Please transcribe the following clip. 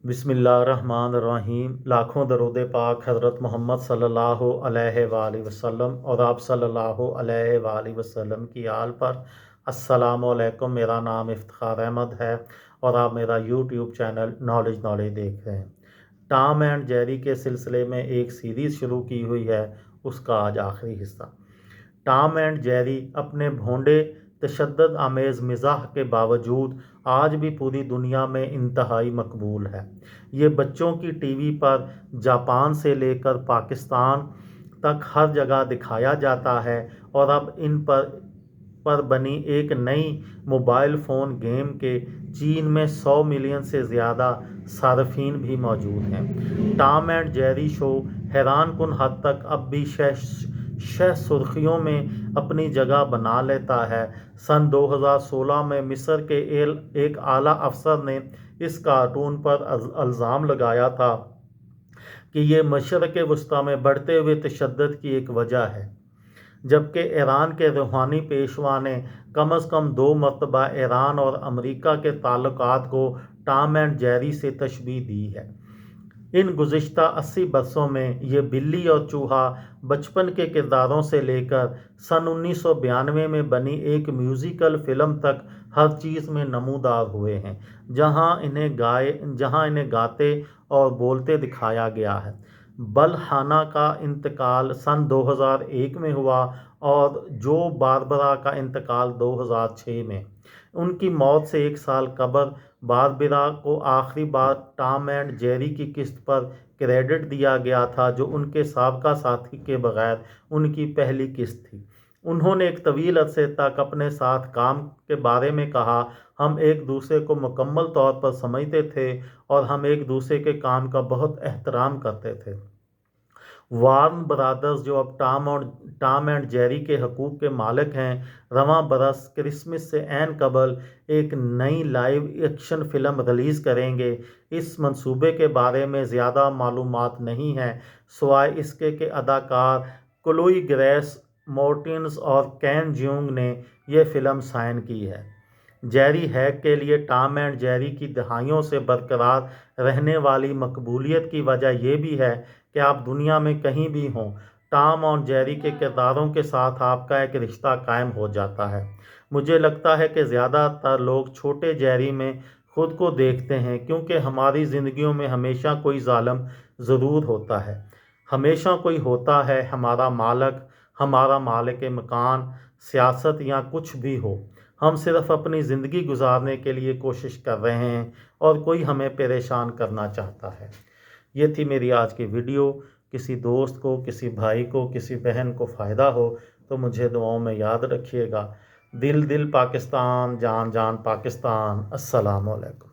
बिस्मिल्लाहिर्रहमानिर्रहीम। लाखों दरूद पाक हज़रत मोहम्मद सल्लल्लाहु अलैहि वसल्लम और आप सल्लल्लाहु अलैहि वसल्लम की आल पर। अस्सलामु अलैकुम। मेरा नाम इफ्तिखार अहमद है और आप मेरा यूट्यूब चैनल नॉलेज देख रहे हैं। टॉम एंड जेरी के सिलसिले में एक सीरीज़ शुरू की हुई है, उसका आज आखिरी हिस्सा। टॉम एंड जेरी अपने भोंडे तशद्दुद आमेज़ मिज़ाह के बावजूद आज भी पूरी दुनिया में इंतहाई मकबूल है। ये बच्चों की टीवी पर जापान से लेकर पाकिस्तान तक हर जगह दिखाया जाता है और अब इन पर बनी एक नई मोबाइल फ़ोन गेम के चीन में 100 मिलियन से ज़्यादा सार्फिन भी मौजूद हैं। टॉम एंड जेरी शो हैरानकुन हद तक अब भी शह सुर्खियों में अपनी जगह बना लेता है। सन 2016 में मिस्र के एक आला अफसर ने इस कार्टून पर इल्ज़ाम लगाया था कि ये मशरक़ वस्ता में बढ़ते हुए तशद्दुद की एक वजह है, जबकि ईरान के रूहानी पेशवा ने कम अज़ कम 2 मरतबा ईरान और अमेरिका के ताल्लुकात को टॉम एंड जेरी से तशबीह दी है। इन गुज़िश्ता 80 बरसों में ये बिल्ली और चूहा बचपन के किरदारों से लेकर सन 1992 में बनी एक म्यूज़िकल फ़िल्म तक हर चीज़ में नमूदार हुए हैं, जहां इन्हें गाते और बोलते दिखाया गया है। बलहाना का इंतकाल सन 2001 में हुआ और जो बारबरा का इंतकाल 2006 में। उनकी मौत से एक साल कबल बारबरा को आखिरी बार टॉम एंड जेरी की किस्त पर क्रेडिट दिया गया था, जो उनके साबका साथी के बगैर उनकी पहली किस्त थी। उन्होंने एक तवील अरसे तक अपने साथ काम के बारे में कहा, हम एक दूसरे को मुकम्मल तौर पर समझते थे और हम एक दूसरे के काम का बहुत एहतराम करते थे। वार्न ब्रादर्स, जो अब टॉम एंड जेरी के हकूक़ के मालिक हैं, रवां बरस क्रिसमस से ऐन कबल एक नई लाइव एक्शन फ़िल्म रिलीज़ करेंगे। इस मंसूबे के बारे में ज़्यादा मालूमात नहीं हैं, सिवाय इसके कि अदाकार क्लोई ग्रेस मोर्टिन्स और केन जेउंग ने यह फ़िल्म साइन की है। जेरी हैक के लिए टॉम एंड जेरी की दहाइयों से बरकरार रहने वाली मकबूलियत की वजह यह भी है कि आप दुनिया में कहीं भी हों, टॉम और जेरी के किरदारों के साथ आपका एक रिश्ता कायम हो जाता है। मुझे लगता है कि ज़्यादातर लोग छोटे जेरी में ख़ुद को देखते हैं, क्योंकि हमारी ज़िंदगियों में हमेशा कोई ज़ालिम ज़रूर होता है। हमेशा कोई होता है, हमारा मालिक, हमारा मालिक मकान, सियासत या कुछ भी हो। हम सिर्फ अपनी ज़िंदगी गुजारने के लिए कोशिश कर रहे हैं और कोई हमें परेशान करना चाहता है। ये थी मेरी आज की वीडियो। किसी दोस्त को, किसी भाई को, किसी बहन को फ़ायदा हो तो मुझे दुआओं में याद रखिएगा। दिल दिल पाकिस्तान, जान जान पाकिस्तान। अस्सलामु अलैकुम।